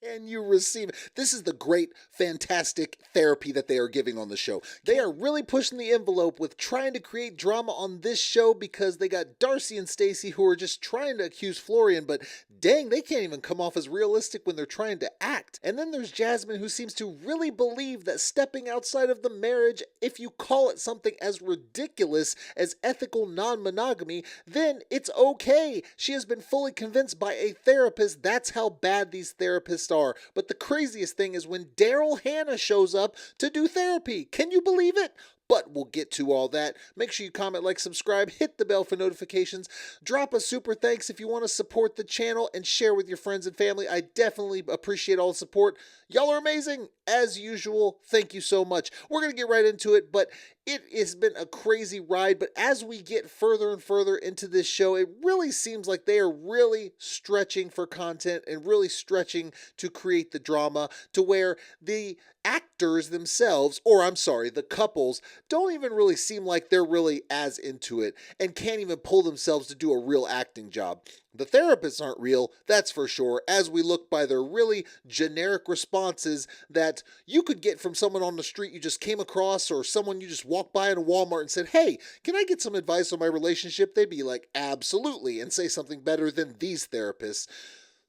Can you receive it? This is the great, fantastic therapy that they are giving on the show. They are really pushing the envelope with trying to create drama on this show because they got Darcy and Stacy who are just trying to accuse Florian, but dang, they can't even come off as realistic when they're trying to act. And then there's Jasmine, who seems to really believe that stepping outside of the marriage, if you call it something as ridiculous as ethical non-monogamy, then it's okay. She has been fully convinced by a therapist that's how bad these therapists are. But the craziest thing is when Daryl Hannah shows up to do therapy. Can you believe it? But we'll get to all that. Make sure you comment, like, subscribe, hit the bell for notifications. Drop a super thanks if you want to support the channel and share with your friends and family. I definitely appreciate all the support. Y'all are amazing, as usual. Thank you so much. We're going to get right into it, but it has been a crazy ride. But as we get further and further into this show, it really seems like they are really stretching for content and really stretching to create the drama to where the actors themselves, or I'm sorry, the couples, don't even really seem like they're really as into it and can't even pull themselves to do a real acting job. The therapists aren't real, that's for sure, as we look by their really generic responses that you could get from someone on the street you just came across or someone you just walked by in a Walmart and said, hey, can I get some advice on my relationship? They'd be like, absolutely, and say something better than these therapists.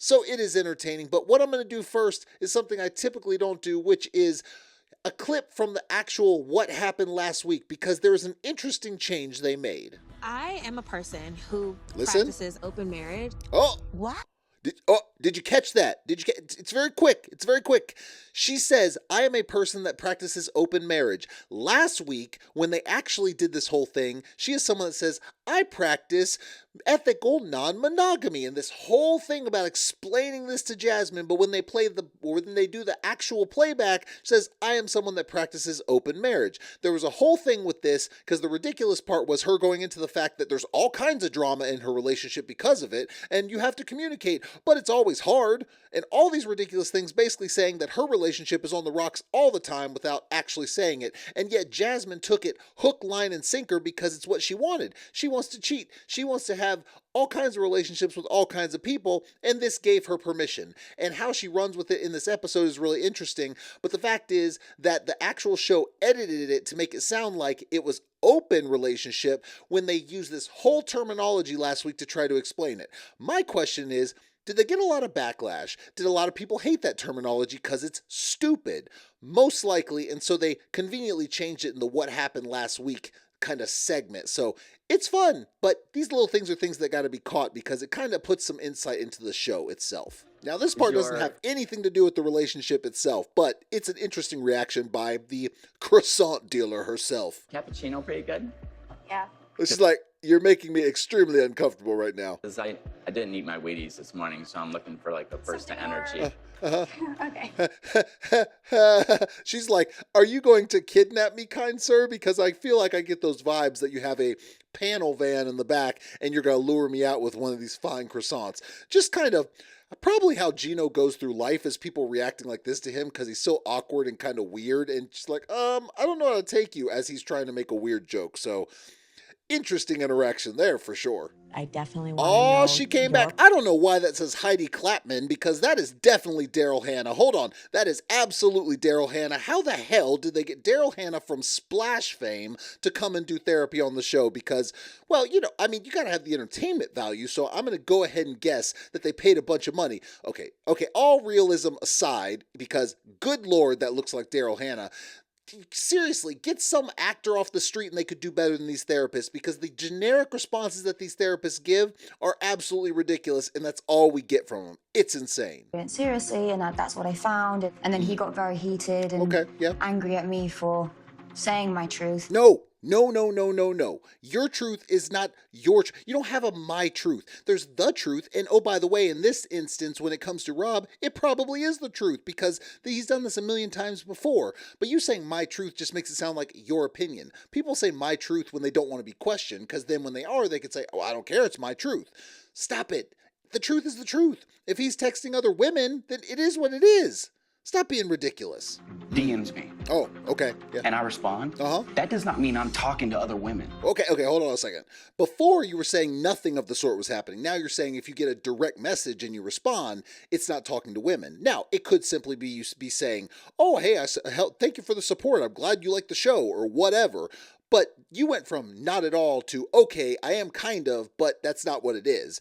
So it is entertaining, but what I'm going to do first is something I typically don't do, which is a clip from the actual what happened last week, because there was an interesting change they made. I am a person who practices open marriage. Oh, what? Did you catch that? It's very quick. It's very quick. She says, I am a person that practices open marriage. Last week, when they actually did this whole thing, she is someone that says, I practice ethical non-monogamy, and this whole thing about explaining this to Jasmine, but when they do the actual playback, says, I am someone that practices open marriage. There was a whole thing with this, because the ridiculous part was her going into the fact that there's all kinds of drama in her relationship because of it, and you have to communicate, but it's always hard, and all these ridiculous things basically saying that her relationship is on the rocks all the time without actually saying it, and yet Jasmine took it hook, line, and sinker because it's what she wanted. She wants to cheat. She wants to have all kinds of relationships with all kinds of people, and this gave her permission. And how she runs with it in this episode is really interesting, but the fact is that the actual show edited it to make it sound like it was open relationship when they used this whole terminology last week to try to explain it. My question is, did they get a lot of backlash? Did a lot of people hate that terminology because it's stupid? Most likely, and so they conveniently changed it in the what happened last week kind of segment. So it's fun, but these little things are things that got to be caught because it kind of puts some insight into the show itself. Now, this part doesn't have anything to do with the relationship itself, but it's an interesting reaction by the croissant dealer herself. Cappuccino pretty good? Yeah. She's like, you're making me extremely uncomfortable right now. Because I didn't eat my Wheaties this morning, so I'm looking for like a burst of energy. Okay. She's like, are you going to kidnap me, kind sir? Because I feel like I get those vibes that you have a panel van in the back and you're going to lure me out with one of these fine croissants. Just kind of probably how Gino goes through life, is people reacting like this to him because he's so awkward and kind of weird. And she's like, I don't know how to take you, as he's trying to make a weird joke. So interesting interaction there for sure. I definitely want to know. Oh, she came back. I don't know why that says Heidi Klapman, because that is definitely Daryl Hannah. Hold on. That is absolutely Daryl Hannah. How the hell did they get Daryl Hannah from Splash fame to come and do therapy on the show? Because, well, you know, I mean, you got to have the entertainment value, so I'm going to go ahead and guess that they paid a bunch of money. Okay, all realism aside, because good Lord, that looks like Daryl Hannah. Seriously, get some actor off the street and they could do better than these therapists, because the generic responses that these therapists give are absolutely ridiculous, and that's all we get from them. It's insane. Seriously, and that's what I found. And then he got very heated and angry at me for saying my truth. No. Your truth is not your truth. You don't have a my truth. There's the truth. And oh, by the way, in this instance, when it comes to Rob, it probably is the truth, because he's done this a million times before. But you saying my truth just makes it sound like your opinion. People say my truth when they don't want to be questioned, because then when they are, they could say, oh, I don't care, it's my truth. Stop it. The truth is the truth. If he's texting other women, then it is what it is. Stop being ridiculous. DMs me. Oh, okay. Yeah. And I respond. That does not mean I'm talking to other women. Okay, hold on a second. Before you were saying nothing of the sort was happening. Now you're saying if you get a direct message and you respond, it's not talking to women. Now, it could simply be you be saying, oh, hey, thank you for the support. I'm glad you like the show or whatever. But you went from not at all to, okay, I am kind of, but that's not what it is.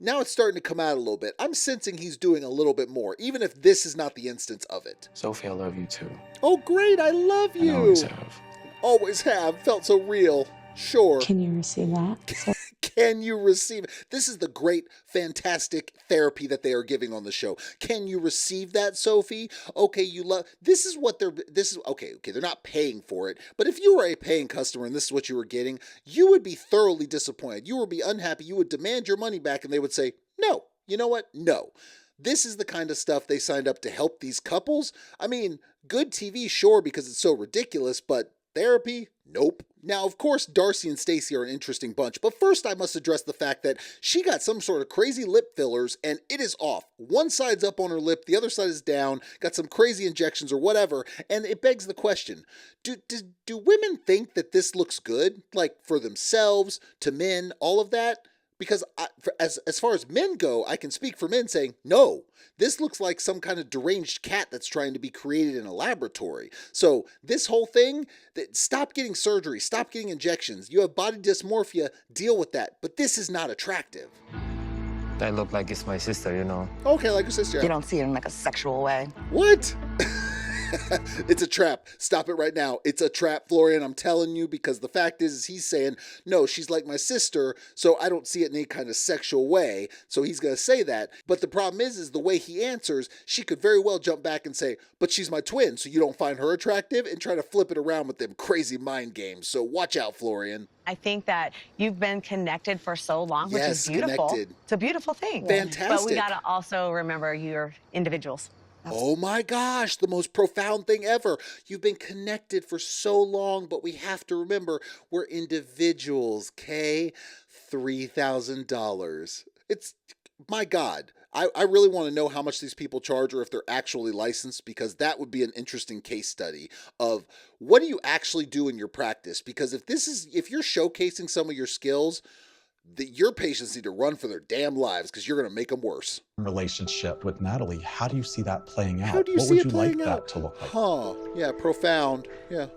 Now it's starting to come out a little bit. I'm sensing he's doing a little bit more, even if this is not the instance of it. Sophie, I love you too. Oh, great. I love you. I always have. Always have. Felt so real. Sure. Can you receive that? Can you receive it? This is the great, fantastic therapy that they are giving on the show. Can you receive that, Sophie? Okay, you love, this is what okay, they're not paying for it, but if you were a paying customer and this is what you were getting, you would be thoroughly disappointed. You would be unhappy. You would demand your money back and they would say, no, you know what? No. This is the kind of stuff they signed up to help these couples. I mean, good TV, sure, because it's so ridiculous, but therapy? Nope. Now, of course, Darcy and Stacy are an interesting bunch, but first I must address the fact that she got some sort of crazy lip fillers and it is off. One side's up on her lip, the other side is down, got some crazy injections or whatever, and it begs the question, do women think that this looks good? Like for themselves, to men, all of that? Because as far as men go, I can speak for men saying, no, this looks like some kind of deranged cat that's trying to be created in a laboratory. So this whole thing, stop getting surgery, stop getting injections. You have body dysmorphia, deal with that. But this is not attractive. I look like it's my sister, you know. Okay, like your sister. You don't see it in like a sexual way. What? It's a trap. Stop it right now. It's a trap, Florian. I'm telling you, because the fact is he's saying, no, she's like my sister, so I don't see it in any kind of sexual way. So he's going to say that. But the problem is the way he answers, she could very well jump back and say, but she's my twin, so you don't find her attractive, and try to flip it around with them crazy mind games. So watch out, Florian. I think that you've been connected for so long, which is beautiful. Connected. It's a beautiful thing. Fantastic. But we got to also remember you're individuals. Oh my gosh, the most profound thing ever. You've been connected for so long, but we have to remember we're individuals, okay? $3,000. It's, my God. I really want to know how much these people charge or if they're actually licensed, because that would be an interesting case study of what do you actually do in your practice? Because if you're showcasing some of your skills, your patients need to run for their damn lives because you're going to make them worse. Relationship with Natalie, how do you see that playing out? How do you what see would it you like playing out? that to look like? Huh, yeah, profound, yeah.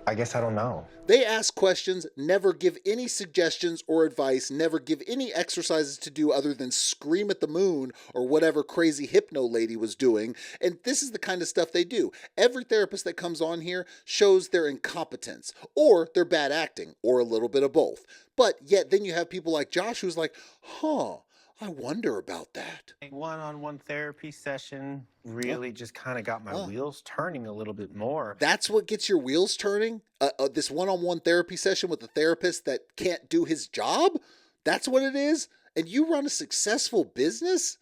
I guess I don't know. They ask questions, never give any suggestions or advice, never give any exercises to do other than scream at the moon or whatever crazy hypno lady was doing. And this is the kind of stuff they do. Every therapist that comes on here shows their incompetence or their bad acting or a little bit of both. But yet then you have people like Josh who's like, huh, I wonder about that. One-on-one therapy session really just kind of got my wheels turning a little bit more. That's what gets your wheels turning? This one-on-one therapy session with a therapist that can't do his job? That's what it is? And you run a successful business?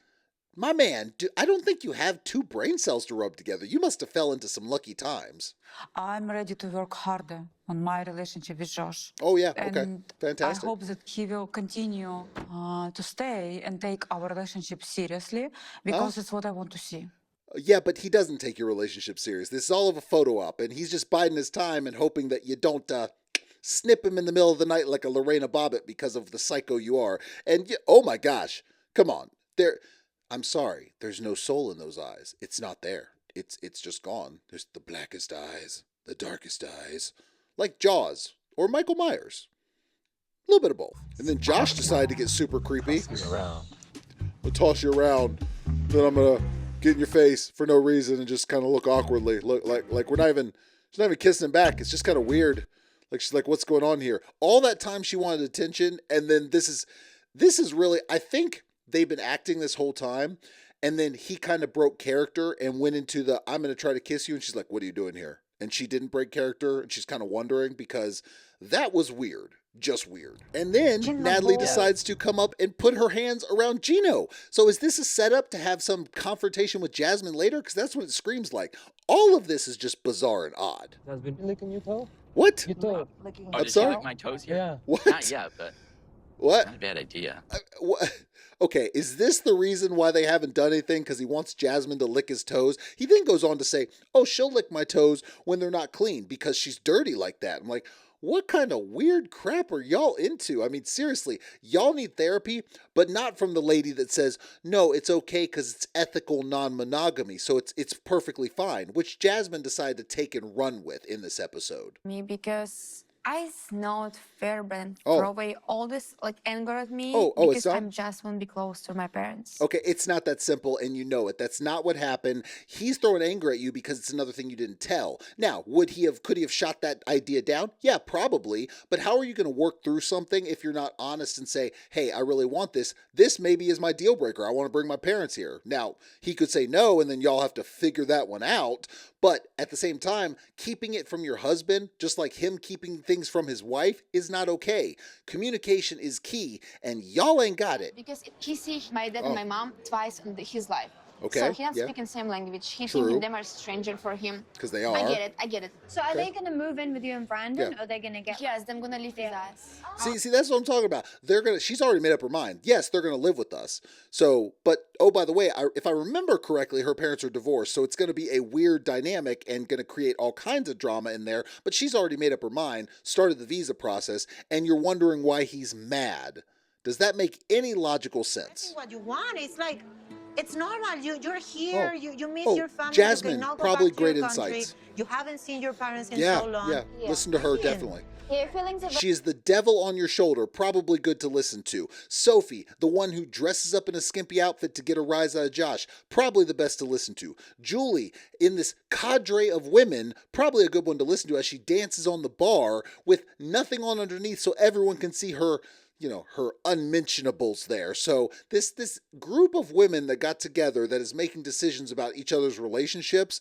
My man, I don't think you have two brain cells to rub together. You must have fell into some lucky times. I'm ready to work harder on my relationship with Josh. Oh, yeah. And okay. Fantastic. I hope that he will continue to stay and take our relationship seriously, because it's what I want to see. Yeah, but he doesn't take your relationship serious. This is all of a photo op, and he's just biding his time and hoping that you don't snip him in the middle of the night like a Lorena Bobbitt because of the psycho you are. And oh my gosh, come on. I'm sorry, there's no soul in those eyes. It's not there. It's just gone. There's the blackest eyes, the darkest eyes. Like Jaws or Michael Myers. A little bit of both. And then Josh decided to get super creepy. Around. I'll toss you around. Then I'm going to get in your face for no reason and just kind of look awkwardly. Look like she's not even kissing him back. It's just kind of weird. Like she's like, what's going on here? All that time she wanted attention, and then this is really, I think they've been acting this whole time, and then he kind of broke character and went into the, I'm going to try to kiss you, and she's like, what are you doing here? And she didn't break character, and she's kind of wondering, because that was weird. Just weird. And then Natalie decides to come up and put her hands around Gino. So is this a setup to have some confrontation with Jasmine later? Because that's what it screams like. All of this is just bizarre and odd. Jasmine, licking your toe? What? Your toe. Oh, I'm did sorry? you lick my toes here? Yeah. What? Not yet, but What? Not a bad idea. Okay, is this the reason why they haven't done anything? Because he wants Jasmine to lick his toes? He then goes on to say, oh, she'll lick my toes when they're not clean because she's dirty like that. I'm like, what kind of weird crap are y'all into? I mean, seriously, y'all need therapy, but not from the lady that says, no, it's okay because it's ethical non-monogamy, so it's perfectly fine, which Jasmine decided to take and run with in this episode. Me because it's not fair, but throw away all this like anger at me because I just want to be close to my parents. Okay, it's not that simple, and you know it. That's not what happened. He's throwing anger at you because it's another thing you didn't tell. Now, could he have shot that idea down? Yeah, probably. But how are you going to work through something if you're not honest and say, hey, I really want this. This maybe is my deal breaker. I want to bring my parents here. Now, he could say no, and then y'all have to figure that one out. But at the same time, keeping it from your husband, just like him keeping things from his wife, is not okay. Communication is key, and y'all ain't got it. Because he sees my dad and my mom twice in his life. Okay. So he not speaking same language. He thinking them are stranger for him. Because they are. I get it. So are they gonna move in with you and Brandon, or are they gonna get? Yes, they're gonna live with us. See, that's what I'm talking about. She's already made up her mind. Yes, they're gonna live with us. So, but oh, by the way, if I remember correctly, her parents are divorced, so it's gonna be a weird dynamic and gonna create all kinds of drama in there. But she's already made up her mind, started the visa process, and you're wondering why he's mad. Does that make any logical sense? What you want is like, it's normal. You're here. You miss your family. Jasmine, you probably great insights. You haven't seen your parents in so long. Yeah, listen to her, definitely. Your feelings She is the devil on your shoulder, probably good to listen to. Sophie, the one who dresses up in a skimpy outfit to get a rise out of Josh, probably the best to listen to. Julie, in this cadre of women, probably a good one to listen to as she dances on the bar with nothing on underneath so everyone can see her, her unmentionables there. So this group of women that got together that is making decisions about each other's relationships,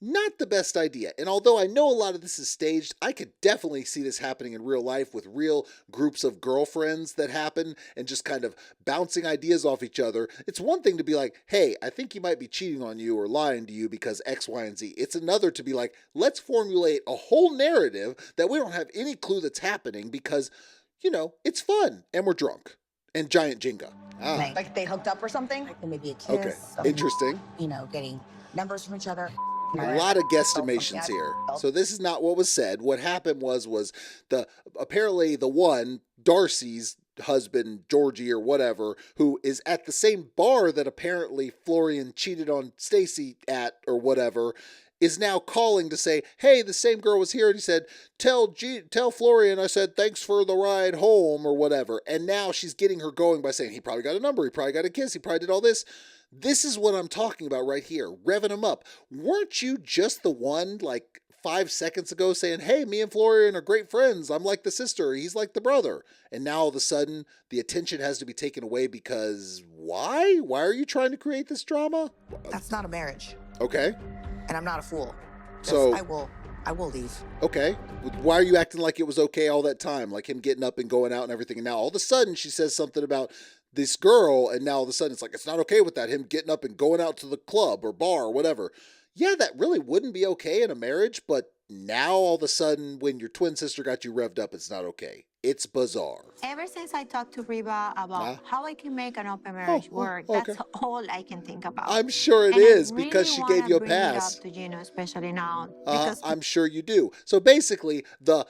not the best idea. And although I know a lot of this is staged, I could definitely see this happening in real life with real groups of girlfriends that happen and just kind of bouncing ideas off each other. It's one thing to be like, hey, I think he might be cheating on you or lying to you because X, Y, and Z. It's another to be like, let's formulate a whole narrative that we don't have any clue that's happening because, it's fun and we're drunk. And giant Jenga. Like they hooked up or something? Like maybe a kiss. Okay, interesting. Getting numbers from each other. A lot of guesstimations here. So this is not what was said. What happened was apparently the one, Darcy's husband, Georgie or whatever, who is at the same bar that apparently Florian cheated on Stacy at or whatever, is now calling to say, hey, the same girl was here, and he said, tell Florian I said thanks for the ride home or whatever. And now she's getting her going by saying he probably got a number, he probably got a kiss, he probably did all this. This is what I'm talking about right here, revving him up. Weren't you just the one, like 5 seconds ago, saying, hey, me and Florian are great friends, I'm like the sister, he's like the brother. And now all of a sudden, the attention has to be taken away because why? Why are you trying to create this drama? That's not a marriage. Okay. And I'm not a fool. So I will leave. Okay. Why are you acting like it was okay all that time? Like him getting up and going out and everything. And now all of a sudden she says something about this girl, and now all of a sudden it's like, it's not okay with that. Him getting up and going out to the club or bar or whatever. Yeah, that really wouldn't be okay in a marriage, but now all of a sudden when your twin sister got you revved up, it's not okay. It's bizarre. Ever since I talked to Reba about how I can make an open marriage work, that's all I can think about. I'm sure it is because she gave you a pass. It up to Gino, especially now. I'm sure you do. So basically, the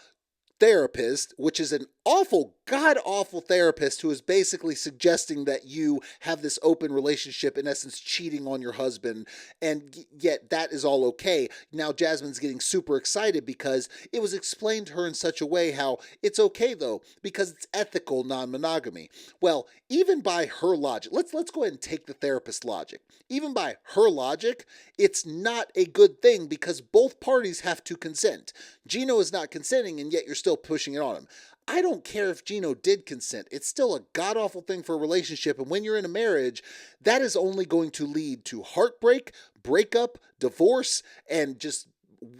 therapist, which is an awful, god-awful therapist who is basically suggesting that you have this open relationship, in essence cheating on your husband, and yet that is all okay. Now Jasmine's getting super excited because it was explained to her in such a way how it's okay though, because it's ethical non-monogamy. Well, even by her logic, let's go ahead and take the therapist logic. Even by her logic, it's not a good thing because both parties have to consent. Gino is not consenting and yet you're still pushing it on him. I don't care if Gino did consent. It's still a god-awful thing for a relationship. And when you're in a marriage, that is only going to lead to heartbreak, breakup, divorce, and just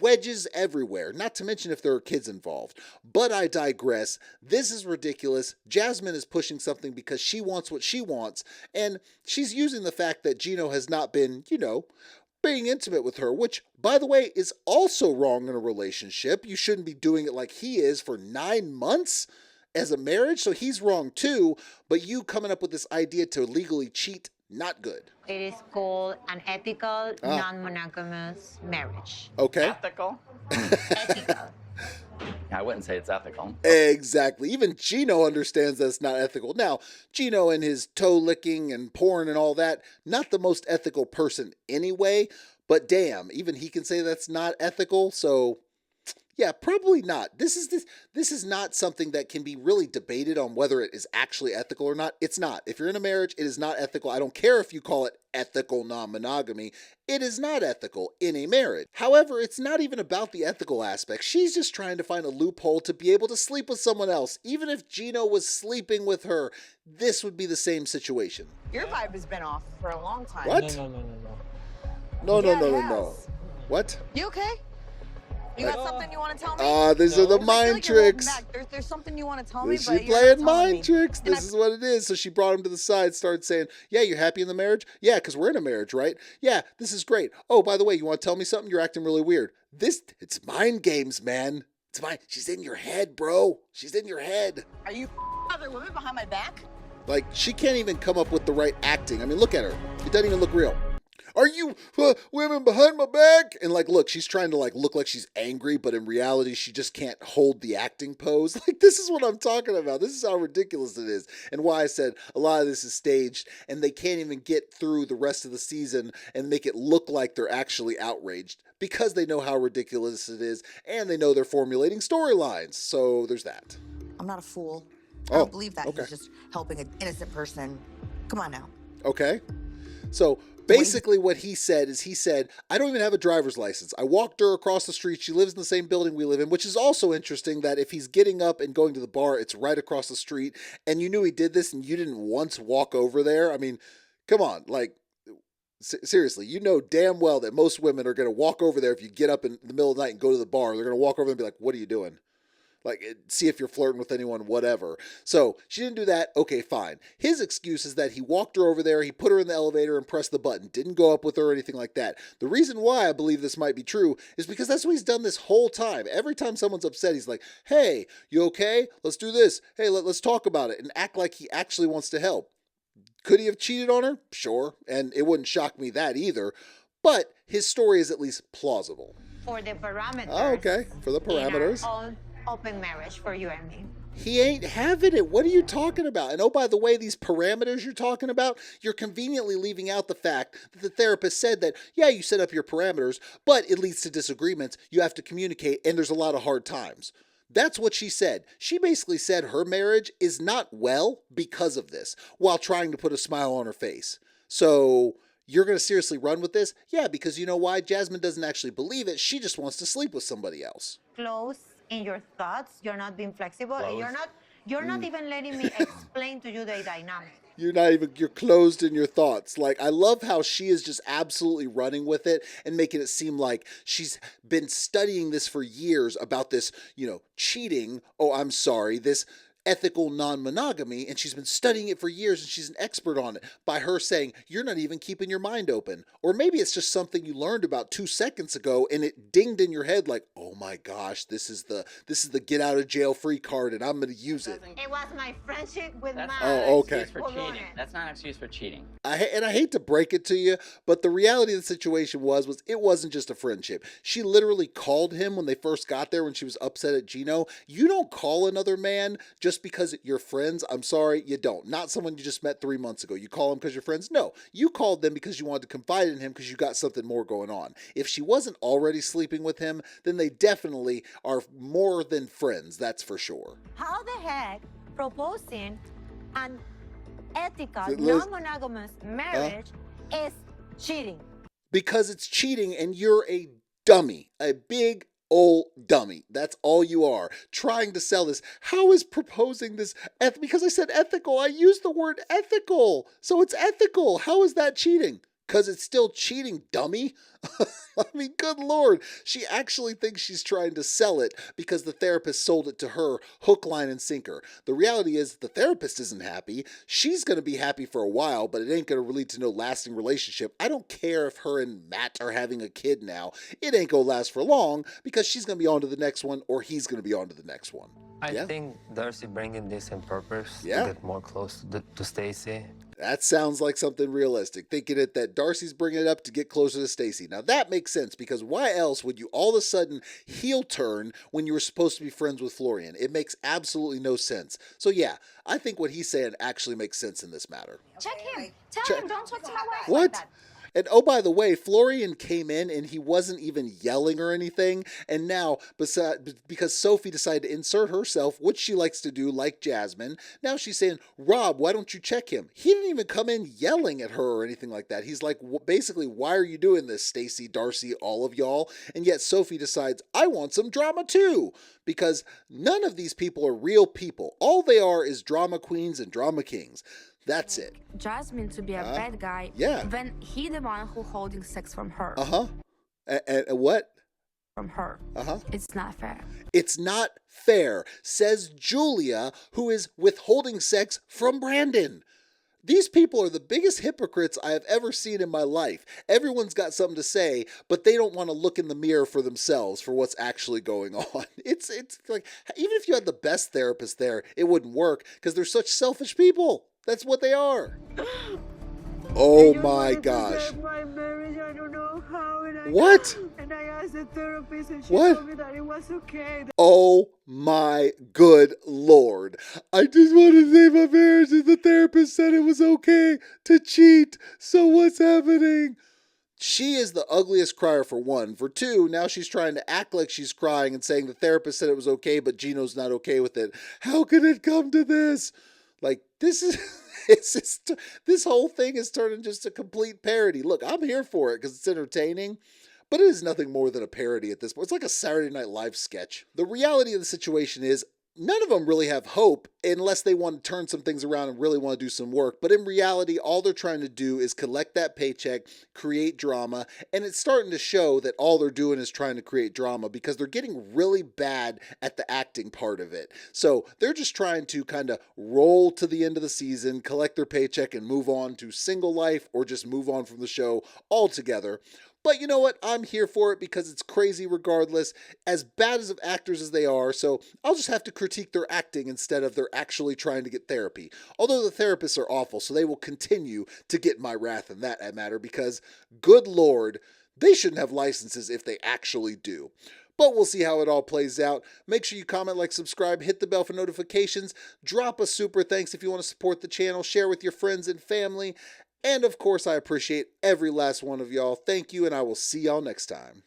wedges everywhere. Not to mention if there are kids involved. But I digress. This is ridiculous. Jasmine is pushing something because she wants what she wants. And she's using the fact that Gino has not been, being intimate with her, which, by the way, is also wrong in a relationship. You shouldn't be doing it like he is for 9 months. as a marriage, so he's wrong too, but you coming up with this idea to legally cheat, not good. It is called an ethical, non-monogamous marriage. Okay. Ethical? Ethical. I wouldn't say it's ethical. Exactly. Even Gino understands that's not ethical. Now, Gino and his toe licking and porn and all that, not the most ethical person anyway, but damn, even he can say that's not ethical, so yeah, probably not. This is not something that can be really debated on whether it is actually ethical or not. It's not. If you're in a marriage, it is not ethical. I don't care if you call it ethical non-monogamy. It is not ethical in a marriage. However, it's not even about the ethical aspect. She's just trying to find a loophole to be able to sleep with someone else. Even if Gino was sleeping with her, this would be the same situation. Your vibe has been off for a long time. What? No. What? You okay? You got something you want to tell me? These are the mind tricks. There's something you want to tell me, She's but playing mind tricks. This is what it is. So she brought him to the side, started saying, yeah, you happy in the marriage? Yeah, because we're in a marriage, right? Yeah, this is great. Oh, by the way, you want to tell me something? You're acting really weird. It's mind games, man. It's mine. She's in your head, bro. She's in your head. Are you other women behind my back? Like, she can't even come up with the right acting. I mean, look at her. It doesn't even look real. Are you women behind my back? And like, look, she's trying to like look like she's angry, but in reality, she just can't hold the acting pose. Like, this is what I'm talking about. This is how ridiculous it is. And why I said a lot of this is staged and they can't even get through the rest of the season and make it look like they're actually outraged because they know how ridiculous it is and they know they're formulating storylines. So there's that. I'm not a fool. I don't believe that. Okay. He's just helping an innocent person. Come on now. Okay. So basically what he said, I don't even have a driver's license. I walked her across the street. She lives in the same building we live in, which is also interesting that if he's getting up and going to the bar, it's right across the street. And you knew he did this and you didn't once walk over there. I mean, come on, like, seriously, you know damn well that most women are going to walk over there if you get up in the middle of the night and go to the bar. They're going to walk over and be like, what are you doing? Like, see if you're flirting with anyone, whatever. So she didn't do that. Okay, fine. His excuse is that he walked her over there, he put her in the elevator and pressed the button. Didn't go up with her or anything like that. The reason why I believe this might be true is because that's what he's done this whole time. Every time someone's upset, he's like, hey, you okay? Let's do this. Hey, let's talk about it and act like he actually wants to help. Could he have cheated on her? Sure. And it wouldn't shock me that either. But his story is at least plausible. For the parameters. Oh, okay. For the parameters. Open marriage for you and me. He ain't having it. What are you talking about? And oh, by the way, these parameters you're talking about, you're conveniently leaving out the fact that the therapist said that, yeah, you set up your parameters, but it leads to disagreements. You have to communicate, and there's a lot of hard times. That's what she said. She basically said her marriage is not well because of this, while trying to put a smile on her face. So you're going to seriously run with this? Yeah, because you know why? Jasmine doesn't actually believe it. She just wants to sleep with somebody else. Close in your thoughts. You're not being flexible. And you're not even letting me explain to you the dynamic. You're closed in your thoughts. Like, I love how she is just absolutely running with it and making it seem like she's been studying this for years about this, cheating. Oh, I'm sorry. This ethical non-monogamy, and she's been studying it for years and she's an expert on it by her saying, you're not even keeping your mind open. Or maybe it's just something you learned about 2 seconds ago and it dinged in your head like, oh my gosh, this is the get out of jail free card and I'm going to use it. It was my friendship with That's Matt. Oh, okay. For cheating. That's not an excuse for cheating. I hate to break it to you, but the reality of the situation was it wasn't just a friendship. She literally called him when they first got there when she was upset at Gino. You don't call another man just because you're friends. I'm sorry, you don't. Not someone you just met 3 months ago. You call them because you're friends. No, you called them because you wanted to confide in him because you got something more going on. If she wasn't already sleeping with him, then they definitely are more than friends. That's for sure. How the heck proposing an ethical, non-monogamous marriage is cheating? Because it's cheating and you're a dummy, a big old dummy. That's all you are. Trying to sell this. How is proposing this? Because I said ethical. I used the word ethical. So it's ethical. How is that cheating? Because it's still cheating, dummy. I mean, good Lord. She actually thinks she's trying to sell it because the therapist sold it to her hook, line, and sinker. The reality is the therapist isn't happy. She's going to be happy for a while, but it ain't going to lead to no lasting relationship. I don't care if her and Matt are having a kid now. It ain't going to last for long because she's going to be on to the next one or he's going to be on to the next one. I think Darcy bringing this on purpose to get more close to Stacy. That sounds like something realistic, thinking it that Darcy's bringing it up to get closer to Stacy. Now that makes sense because why else would you all of a sudden heel turn when you were supposed to be friends with Florian? It makes absolutely no sense. So yeah, I think what he's saying actually makes sense in this matter. Check him. Tell him, don't talk to my wife What? like that. And oh, by the way, Florian came in and he wasn't even yelling or anything. And now, because Sophie decided to insert herself, which she likes to do, like Jasmine, now she's saying, Rob, why don't you check him? He didn't even come in yelling at her or anything like that. He's like, basically, why are you doing this, Stacy, Darcy, all of y'all? And yet Sophie decides, I want some drama too. Because none of these people are real people. All they are is drama queens and drama kings. That's it. Jasmine to be a bad guy. Yeah. When he the one who holding sex from her. And what? From her. It's not fair. It's not fair, says Julia, who is withholding sex from Brandon. These people are the biggest hypocrites I have ever seen in my life. Everyone's got something to say, but they don't want to look in the mirror for themselves for what's actually going on. It's like, even if you had the best therapist there, it wouldn't work because they're such selfish people. That's what they are. Oh my gosh. My marriage, I don't know how, What? And I asked the therapist and she What? told me that it was okay. Oh my good Lord. I just want to save my marriage and the therapist said it was okay to cheat. So what's happening? She is the ugliest crier for one. For two, now she's trying to act like she's crying and saying the therapist said it was okay, but Gino's not okay with it. How could it come to this? Like, this is, this whole thing is turning just a complete parody. Look, I'm here for it because it's entertaining, but it is nothing more than a parody at this point. It's like a Saturday Night Live sketch. The reality of the situation is none of them really have hope unless they want to turn some things around and really want to do some work. But in reality, all they're trying to do is collect that paycheck, create drama, and it's starting to show that all they're doing is trying to create drama because they're getting really bad at the acting part of it. So they're just trying to kind of roll to the end of the season, collect their paycheck, and move on to single life or just move on from the show altogether. But you know what? I'm here for it because it's crazy regardless, as bad as of actors as they are, so I'll just have to critique their acting instead of their actually trying to get therapy. Although the therapists are awful, so they will continue to get my wrath in that matter because, good Lord, they shouldn't have licenses if they actually do. But we'll see how it all plays out. Make sure you comment, like, subscribe, hit the bell for notifications, drop a super thanks if you want to support the channel, share with your friends and family, and of course, I appreciate every last one of y'all. Thank you, and I will see y'all next time.